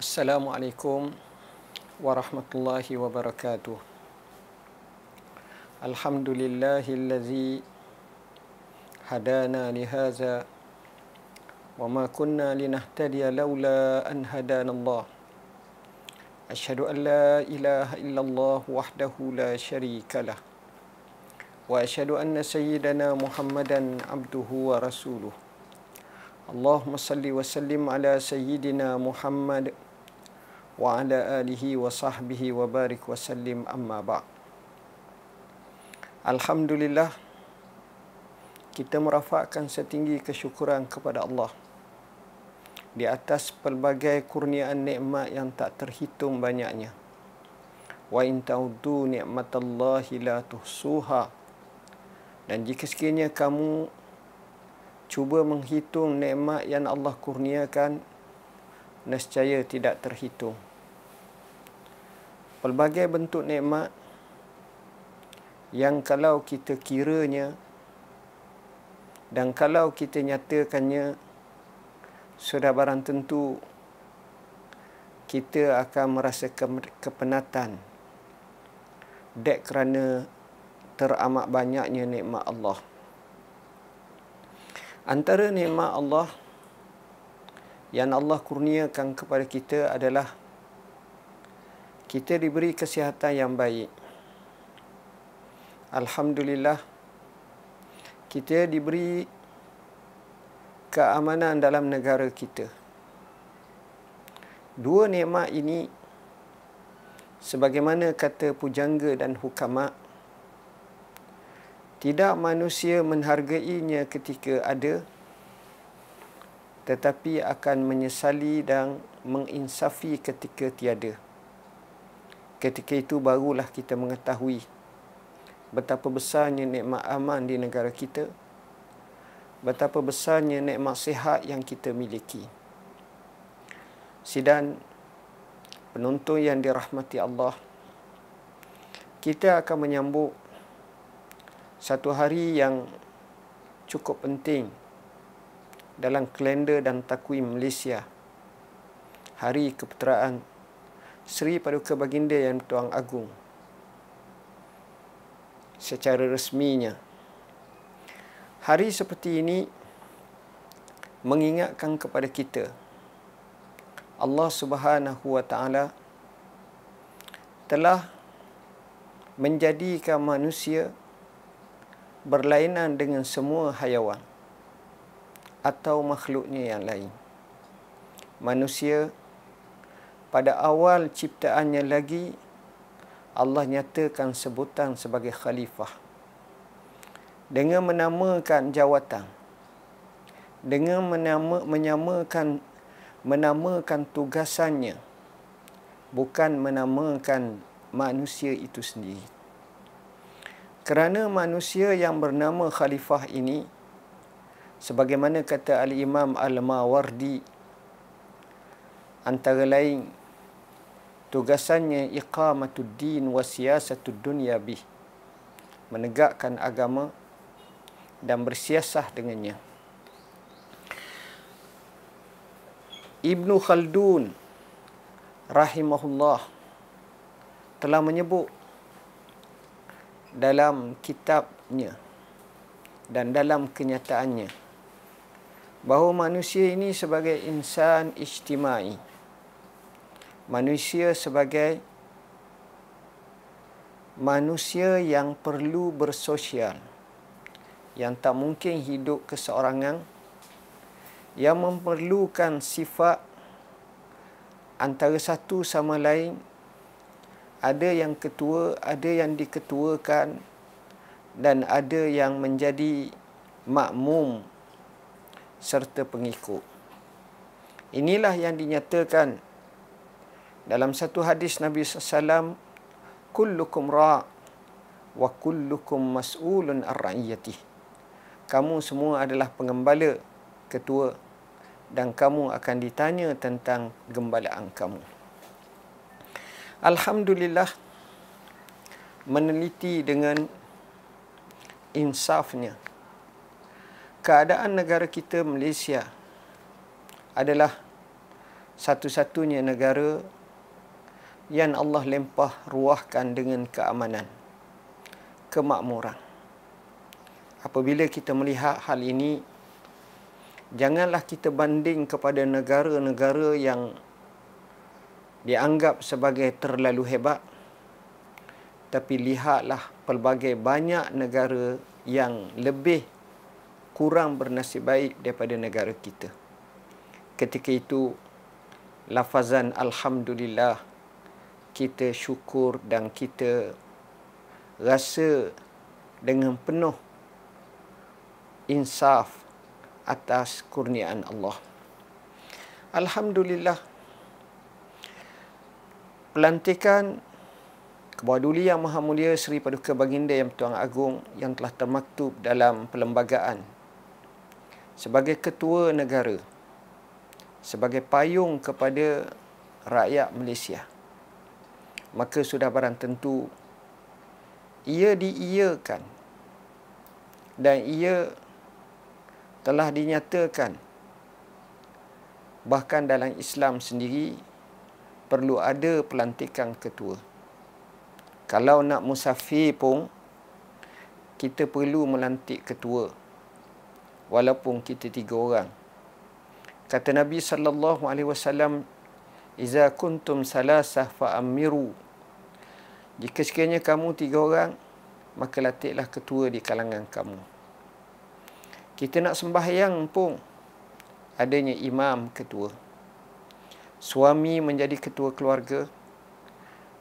Assalamualaikum warahmatullahi wabarakatuh. Alhamdulillahillazi hadana lihaza wa ma kunna linahtadiya laula an hadanallah. Asyhadu an la ilaha illallah wahdahu la syarikalah. Wa asyhadu anna sayyidana Muhammadan abduhu wa rasuluh. Allahumma salli wa sallim ala sayyidina Muhammad wa ala alihi wa sahbihi wa barik wa sallim, amma ba'. Alhamdulillah, kita merafakkan setinggi kesyukuran kepada Allah di atas pelbagai kurniaan nikmat yang tak terhitung banyaknya. Wa in ta'uddu ni'matallahi la tuhsuha. Dan jika sekiranya kamu cuba menghitung nikmat yang Allah kurniakan, nescaya tidak terhitung. Pelbagai bentuk nikmat yang kalau kita kiranya dan kalau kita nyatakannya, sudah barang tentu kita akan merasa kepenatan dek kerana teramat banyaknya nikmat Allah. Antara nikmat Allah yang Allah kurniakan kepada kita adalah kita diberi kesihatan yang baik. Alhamdulillah, kita diberi keamanan dalam negara kita. Dua nikmat ini, sebagaimana kata pujangga dan hukama, tidak manusia menghargainya ketika ada, tetapi akan menyesali dan menginsafi ketika tiada. Ketika itu barulah kita mengetahui betapa besarnya nikmat aman di negara kita, betapa besarnya nikmat sihat yang kita miliki. Sidang penonton yang dirahmati Allah, kita akan menyambut satu hari yang cukup penting dalam kalender dan takwim Malaysia. Hari Keputeraan Seri Paduka Baginda Yang Tuan Agong secara resminya. Hari seperti ini mengingatkan kepada kita Allah Subhanahu wa Ta'ala telah menjadikan manusia berlainan dengan semua hayawan atau makhluknya yang lain. Manusia pada awal ciptaannya lagi, Allah nyatakan sebutan sebagai khalifah dengan menamakan jawatan, dengan menamakan tugasannya, bukan menamakan manusia itu sendiri. Kerana manusia yang bernama khalifah ini, sebagaimana kata Al-Imam Al-Mawardi, antara lain tugasannya iqamatud din wa siyasatud dunya bih, menegakkan agama dan bersiasah dengannya. Ibnu Khaldun rahimahullah telah menyebut dalam kitabnya dan dalam kenyataannya bahawa manusia ini sebagai insan ijtimai, manusia sebagai manusia yang perlu bersosial, yang tak mungkin hidup keseorangan, yang memerlukan sifat antara satu sama lain, ada yang ketua, ada yang diketuakan, dan ada yang menjadi makmum serta pengikut. Inilah yang dinyatakan dalam satu hadis Nabi SAW, kullukum ra' wa kullukum mas'ulun ar-ra'iyatih. Kamu semua adalah pengembala, ketua, dan kamu akan ditanya tentang gembalaan kamu. Alhamdulillah, meneliti dengan insafnya, keadaan negara kita Malaysia adalah satu-satunya negara yang Allah lempah ruahkan dengan keamanan, kemakmuran. Apabila kita melihat hal ini, janganlah kita banding kepada negara-negara yang dianggap sebagai terlalu hebat, tapi lihatlah pelbagai banyak negara yang lebih kurang bernasib baik daripada negara kita. Ketika itu, lafazan Alhamdulillah, kita syukur dan kita rasa dengan penuh insaf atas kurniaan Allah. Alhamdulillah, pelantikan Kebawah Duli Yang Maha Mulia Seri Paduka Baginda Yang Tuan Agong yang telah termaktub dalam perlembagaan sebagai ketua negara, sebagai payung kepada rakyat Malaysia, maka sudah barang tentu ia diiyakan dan ia telah dinyatakan. Bahkan dalam Islam sendiri perlu ada pelantikan ketua. Kalau nak musafir pun kita perlu melantik ketua, walaupun kita 3 orang. Kata Nabi SAW, "Iza kuntum salasah fa'amiru." Jika sekiranya kamu 3 orang, maka latihlah ketua di kalangan kamu. Kita nak sembahyang pun adanya imam ketua. Suami menjadi ketua keluarga,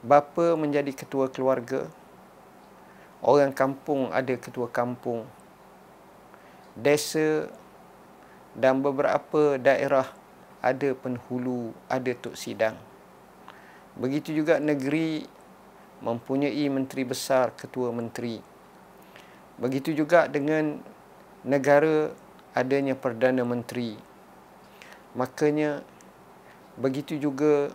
bapa menjadi ketua keluarga, orang kampung ada ketua kampung, desa dan beberapa daerah ada penghulu, ada tok sidang. Begitu juga negeri mempunyai menteri besar, ketua menteri. Begitu juga dengan negara adanya Perdana Menteri. Makanya begitu juga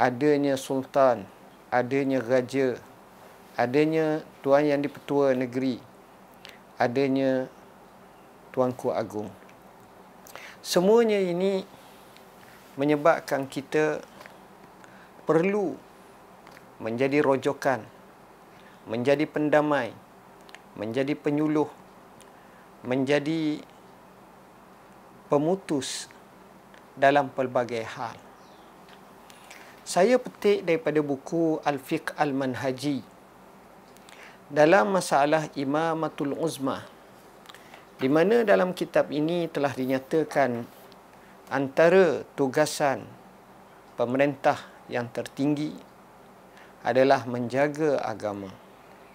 adanya sultan, adanya raja, adanya Tuan Yang di-Pertua Negeri, adanya Tuanku Agong. Semuanya ini menyebabkan kita perlu menjadi rojokan, menjadi pendamai, menjadi penyuluh, menjadi pemutus dalam pelbagai hal. Saya petik daripada buku Al-Fiqh Al-Manhaji dalam masalah Imamatul Uzma, di mana dalam kitab ini telah dinyatakan antara tugasan pemerintah yang tertinggi adalah menjaga agama,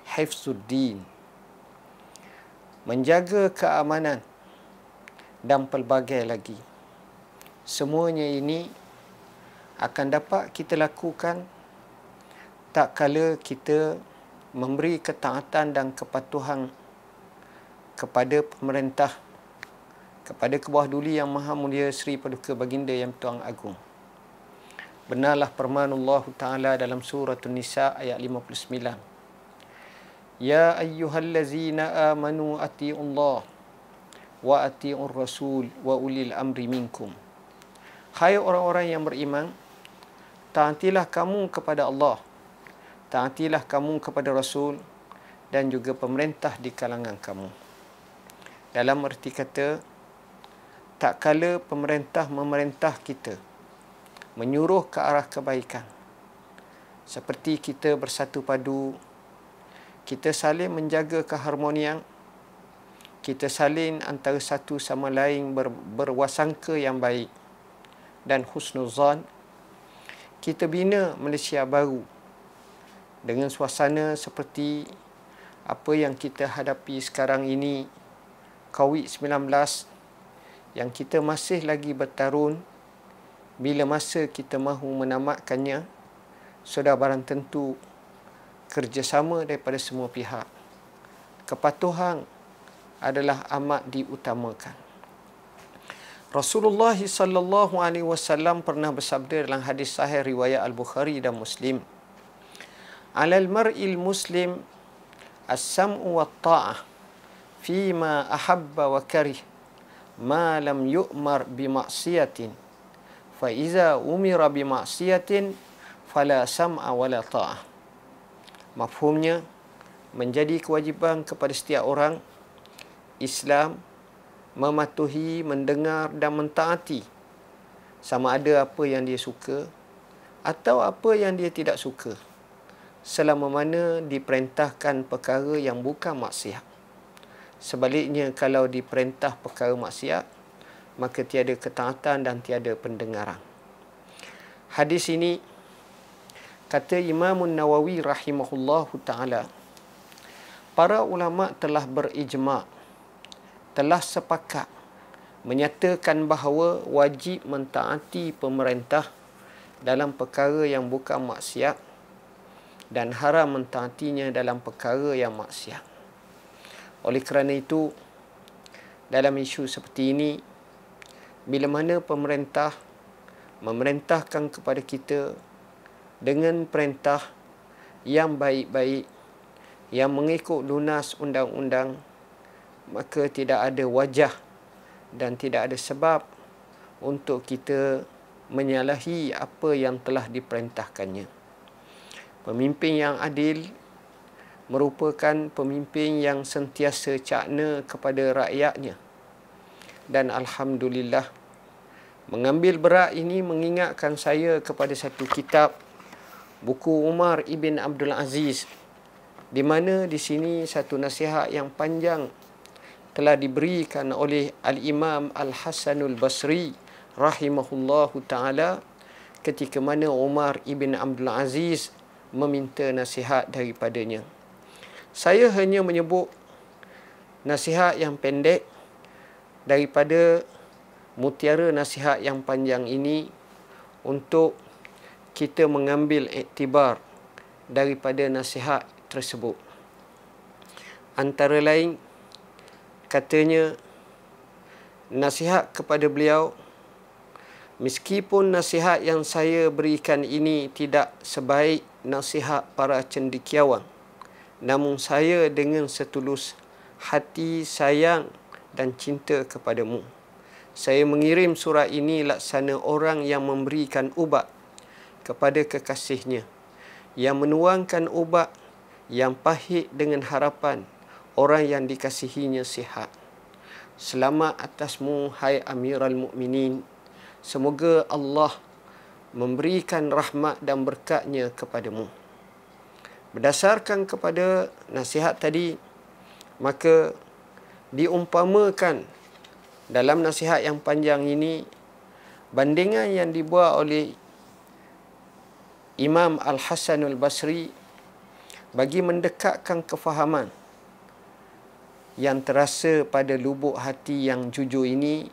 hifzuddin, menjaga keamanan dan pelbagai lagi. Semuanya ini akan dapat kita lakukan tak kala kita memberi ketaatan dan kepatuhan kepada pemerintah, kepada Kebawah Duli Yang Maha Mulia Seri Paduka Baginda Yang Tuan Agong. Benarlah firman Allah Ta'ala dalam surah An-Nisa ayat 59. Ya ayyuhallazina amanu ati'ullah wa ati'ur rasul wa ulil amri minkum. Hai orang-orang yang beriman, taatilah kamu kepada Allah, taatilah kamu kepada Rasul dan juga pemerintah di kalangan kamu. Dalam erti kata, tak kala pemerintah memerintah kita, menyuruh ke arah kebaikan, seperti kita bersatu padu, kita saling menjaga keharmonian, kita saling antara satu sama lain berwasangka yang baik dan husnuzan, kita bina Malaysia baru dengan suasana seperti apa yang kita hadapi sekarang ini, COVID-19, yang kita masih lagi bertarun. Bila masa kita mahu menamatkannya, sudah barang tentu kerjasama daripada semua pihak. Kepatuhan adalah amat diutamakan. Rasulullah sallallahu alaihi wasallam pernah bersabda dalam hadis sahih riwayat Al-Bukhari dan Muslim, "Alal mar'il muslim as-sam'u wat-ta'ah fima ahabba wa karih ma lam yu'mar bi ma'siyatin fa iza umira bi ma'siyatin fala sam'a wala ta'ah. Mafhumnya, menjadi kewajipan kepada setiap orang Islam mematuhi, mendengar dan mentaati sama ada apa yang dia suka atau apa yang dia tidak suka, selama mana diperintahkan perkara yang bukan maksiat. Sebaliknya, kalau diperintah perkara maksiat, maka tiada ketaatan dan tiada pendengaran. Hadis ini, kata Imam Nawawi rahimahullahu ta'ala, para ulama telah berijma', telah sepakat menyatakan bahawa wajib mentaati pemerintah dalam perkara yang bukan maksiat dan haram mentaatinya dalam perkara yang maksiat. Oleh kerana itu, dalam isu seperti ini, bila mana pemerintah memerintahkan kepada kita dengan perintah yang baik-baik, yang mengikut lunas undang-undang, maka tidak ada wajah dan tidak ada sebab untuk kita menyalahi apa yang telah diperintahkannya. Pemimpin yang adil merupakan pemimpin yang sentiasa cakna kepada rakyatnya. Dan alhamdulillah, mengambil berat ini mengingatkan saya kepada satu kitab, buku Umar ibn Abdul Aziz, di mana di sini satu nasihat yang panjang telah diberikan oleh Al-Imam Al-Hasanul Basri rahimahullahu ta'ala ketika mana Umar ibn Abdul Aziz meminta nasihat daripadanya. Saya hanya menyebut nasihat yang pendek daripada mutiara nasihat yang panjang ini untuk kita mengambil iktibar daripada nasihat tersebut. Antara lain, katanya, nasihat kepada beliau, meskipun nasihat yang saya berikan ini tidak sebaik nasihat para cendekiawan, namun saya dengan setulus hati sayang dan cinta kepadamu, saya mengirim surat ini laksana orang yang memberikan ubat kepada kekasihnya, yang menuangkan ubat yang pahit dengan harapan orang yang dikasihinya sihat. Selamat atasmu, hai Amirul Mukminin. Semoga Allah memberikan rahmat dan berkatnya kepadamu. Berdasarkan kepada nasihat tadi, maka diumpamakan dalam nasihat yang panjang ini, bandingan yang dibuat oleh Imam Al-Hasanul Basri bagi mendekatkan kefahaman yang terasa pada lubuk hati yang jujur ini,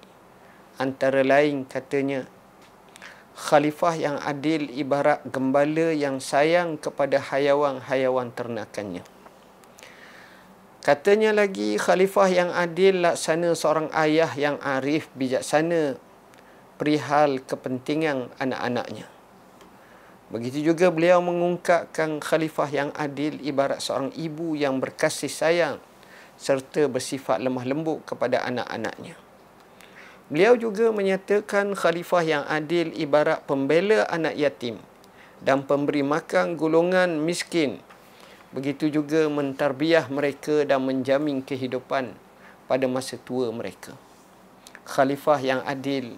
antara lain katanya, khalifah yang adil ibarat gembala yang sayang kepada haiwan-haiwan ternakannya. Katanya lagi, khalifah yang adil laksana seorang ayah yang arif bijaksana perihal kepentingan anak-anaknya. Begitu juga beliau mengungkapkan khalifah yang adil ibarat seorang ibu yang berkasih sayang serta bersifat lemah lembut kepada anak-anaknya. Beliau juga menyatakan khalifah yang adil ibarat pembela anak yatim dan pemberi makan golongan miskin. Begitu juga mentarbiah mereka dan menjamin kehidupan pada masa tua mereka. Khalifah yang adil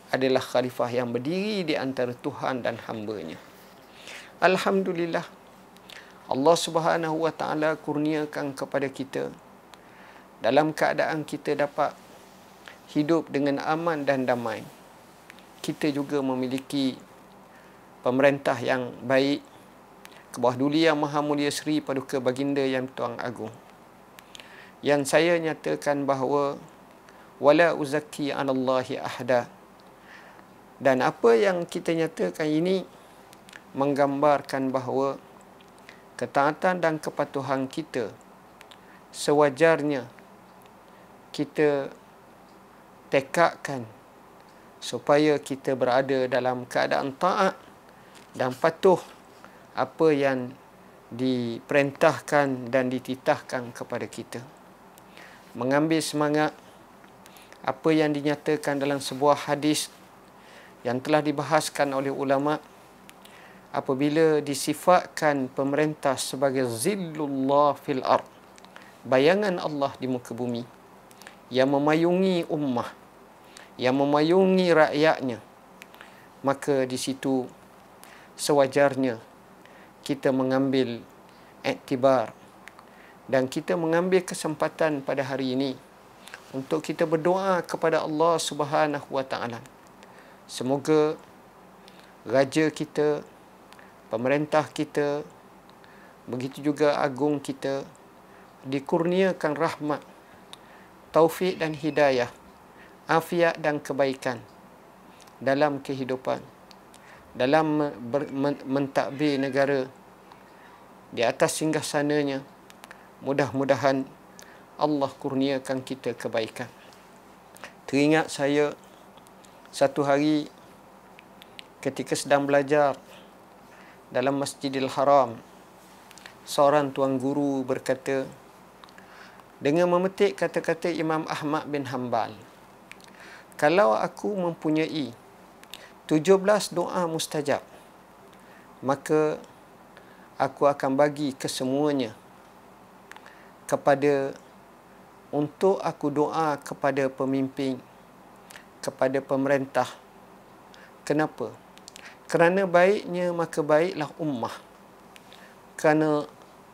adalah khalifah yang berdiri di antara Tuhan dan hamba-Nya. Alhamdulillah, Allah Subhanahu wa ta'ala kurniakan kepada kita dalam keadaan kita dapat hidup dengan aman dan damai. Kita juga memiliki pemerintah yang baik, ke bawah duli Yang Maha Mulia Seri Paduka Baginda Yang Tuan Agung, yang saya nyatakan bahawa wala uzakki 'alallahi ahada. Dan apa yang kita nyatakan ini menggambarkan bahawa ketaatan dan kepatuhan kita sewajarnya kita tekadkan supaya kita berada dalam keadaan taat dan patuh apa yang diperintahkan dan dititahkan kepada kita. Mengambil semangat apa yang dinyatakan dalam sebuah hadis yang telah dibahaskan oleh ulama apabila disifatkan pemerintah sebagai zillullah fil ard, bayangan Allah di muka bumi, yang memayungi ummah, yang memayungi rakyatnya, maka di situ sewajarnya kita mengambil iktibar dan kita mengambil kesempatan pada hari ini untuk kita berdoa kepada Allah Subhanahu wa taala. Semoga raja kita, pemerintah kita, begitu juga agung kita dikurniakan rahmat, taufik dan hidayah, afiat dan kebaikan dalam kehidupan, dalam mentadbir negara di atas singgasananya. Mudah-mudahan Allah kurniakan kita kebaikan. Teringat saya satu hari ketika sedang belajar dalam Masjidil Haram, seorang tuan guru berkata dengan memetik kata-kata Imam Ahmad bin Hanbal, kalau aku mempunyai 17 doa mustajab, maka aku akan bagi kesemuanya kepada untuk aku doa kepada pemimpin, kepada pemerintah. Kenapa? Kerana baiknya maka baiklah ummah. Kerana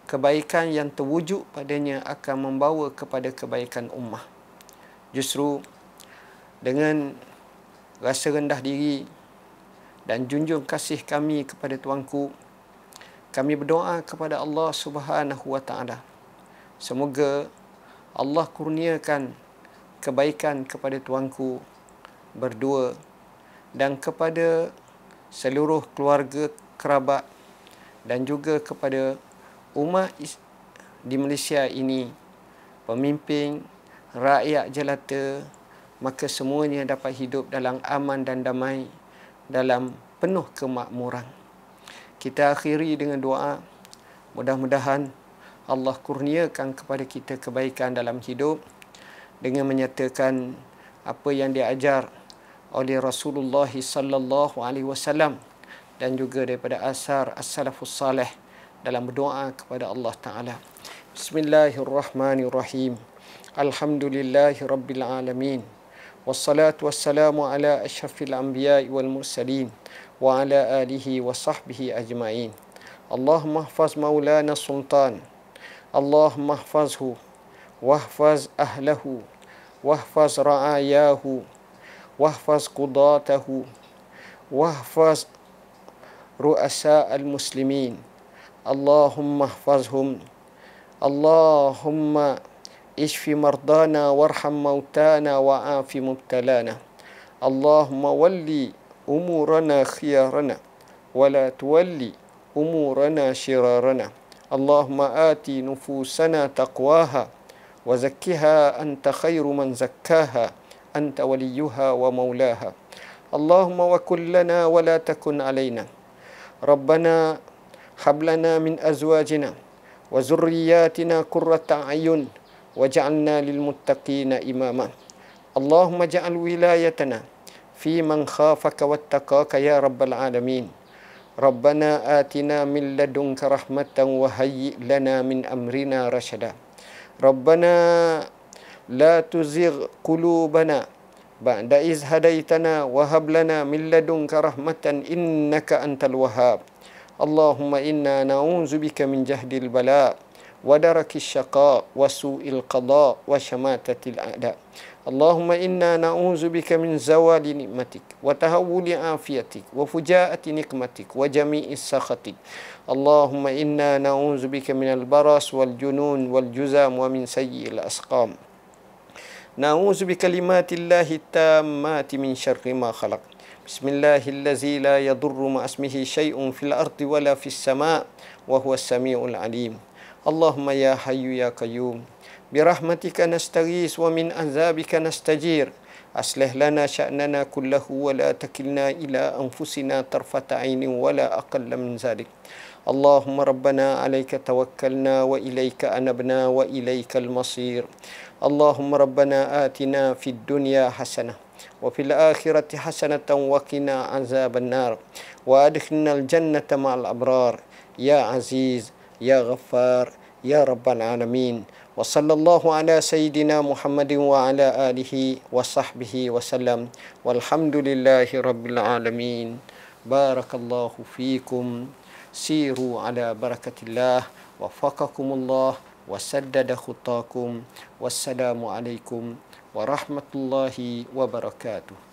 kebaikan yang terwujud padanya akan membawa kepada kebaikan ummah. Justru dengan rasa rendah diri dan junjung kasih kami kepada tuanku, kami berdoa kepada Allah Subhanahu wa taala. Semoga Allah kurniakan kebaikan kepada tuanku berdua dan kepada seluruh keluarga kerabat dan juga kepada umat di Malaysia ini, pemimpin, rakyat jelata, maka semuanya dapat hidup dalam aman dan damai, dalam penuh kemakmuran. Kita akhiri dengan doa, mudah-mudahan Allah kurniakan kepada kita kebaikan dalam hidup dengan menyatakan apa yang diajar oleh Rasulullah sallallahu alaihi wasallam dan juga daripada asar as-salafus salih dalam berdoa kepada Allah Taala. Bismillahirrahmanirrahim. Alhamdulillahi rabbil alamin. Wassalatu wassalamu ala asyrafil anbiya'i wal mursalin wa ala alihi wa sahbihi ajma'in. Allahumma hafaz maulana sultan, Allahumma hafazhu wahfaz ahlahu wahfaz ra'ayahu wahfaz qudatahu wahfaz ru'asa al-muslimin. Allahumma hafazhum, Allahumma ishfi mardana warham mautana wa'afi mubtalana. Allahumma walli umurana khiyarana wala tuwalli umurana shirarana. Allahumma ati nufusana taqwaha wa zakkiha anta khairu man zakkaha anta waliyuha wa maulaha. Allahumma wa kullana wa la takun alaina. Rabbana hablana min azwajina wa zurriyatina qurrata a'yun waj'alna lil muttaqina imama. Allahumma ja'al wilayatana fi man khafaka wattaqaka ya rabbal alamin. Rabbana atina min ladunka rahmatan wa hayyi' lana min amrina rashada. Rabbana la tuzigh qulubana ba'da iz hadaitana wa hab lana min ladunka rahmatan innaka antal wahhab. Allahumma inna na'udzubika min jahdil bala wa darakis syaqa wa su'il qada wa syamatatil a'da. Allahumma inna na'udzubika min zawali nikmatik wa tahawuli afiyatik wa fujaati nikmatik wa jami'is sakhatik. Allahumma inna na'udzubika minal baras wal junun wal juzam wa min sayyi'il asqam. Na'udzu bikalimatillahi tammati min syarri ma khalaq. Bismillahillazi la yadurru ma ismihi syai'un fil ardi wala fis sama' wa huwas samiul alim. Allahumma ya hayyu ya qayyum birahmatika nastaghis wa min azabika nastajir. Aslih lana sya'nana kullahu wa la takilna ila anfusina tarfata 'ainin wa la aqalla min zalik. Allahumma rabbana 'alaika tawakkalna wa ilaika anabna wa ilaikal masir. Allahumma rabbana atina fid dunya hasanah وفي الآخرة حسنة وقنا عذاب النار وأدخلنا الجنة مع الأبرار يا عزيز يا غفار يا رب العالمين. وصلى الله على سيدنا محمد وعلى آله وصحبه وسلم والحمد لله رب العالمين. بارك الله فيكم. سيروا على بركة الله وفقكم الله وسدد خطاكم. والسلام عليكم ورحمة الله وبركاته.